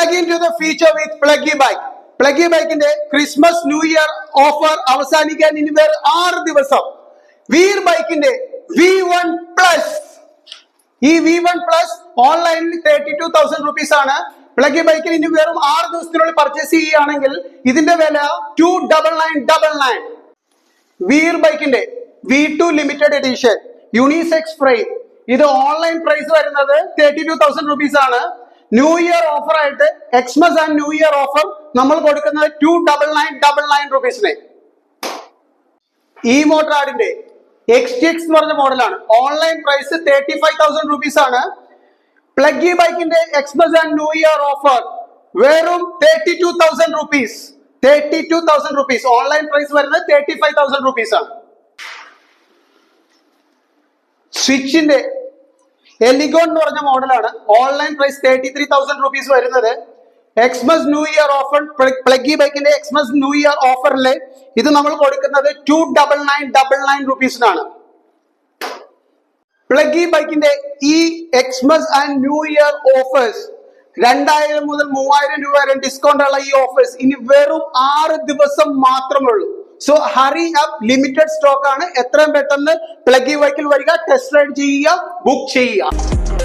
Plug into the future with Pluggy Bike. Pluggy Bike in the Christmas New Year offer അവസാനിക്കാൻ ഇനി വേറെ 6 ദിവസം. വീർ ബൈക്കിന്റെ V1 Plus. ഈ V1 Plus ഓൺലൈനിൽ 32,000 rupees ആണ്. പ്ലഗി ബൈക്കിൽ ഇനി വെറും 6 ദിവസത്തിനുള്ളിൽ പർച്ചേസ് ചെയ്യുകയാണെങ്കിൽ ഇതിന്റെ വില 29999. വീർ ബൈക്കിന്റെ V2 limited edition unisex frame ഇത് ഓൺലൈൻ പ്രൈസ് വരുന്നത് 32,000 rupees ആണ്. ന്യൂ ഇയർ ഓഫർ ആയിട്ട് Xmas and new year offer നമ്മൾ കൊടുക്കുന്നത് 29999 rupeesന്. ഈ മോട്ടറാഡിന്റെ XTX എന്ന് പറഞ്ഞ മോഡലാണ്. ഓൺലൈൻ പ്രൈസ് 35,000 rupees ആണ്. പ്ലഗി ബൈക്കിന്റെ Xmas and new year offer വെറും 32,000 rupees. 32,000 rupees. ഓൺലൈൻ പ്രൈസ് വരുന്നത് 35,000 rupees ആണ്. സ്വിച്ചിന്റെ എലിഗോൺ എന്ന് പറഞ്ഞ മോഡലാണ്. ഓൺലൈൻ പ്രൈസ് 33,000 rupees വരുന്നത്. എക്സ്മസ് ന്യൂ ഇയർ ഓഫർ പ്ലഗി ബൈക്കിന്റെ എക്സ്മസ് ന്യൂ ഇയർ ഓഫറില് ഇത് നമ്മൾ കൊടുക്കുന്നത് 29999 rupeesനാണ്. പ്ലഗി ബൈക്കിന്റെ ഈ Xmas and new year offers 2000 മുതൽ 3000 രൂപ വരെ ഡിസ്കൗണ്ട് ഉള്ള ഈ ഓഫേഴ്സ് ഇനി വെറും 6 ദിവസം മാത്രമേ ഉള്ളൂ. So hurry up, limited stock ആണ്. എത്രയും പെട്ടെന്ന് പ്ലഗി ബൈക്കിൽ വരിക, ടെസ്റ്റ് റൈഡ് ചെയ്യുക, ബുക്ക് ചെയ്യുക.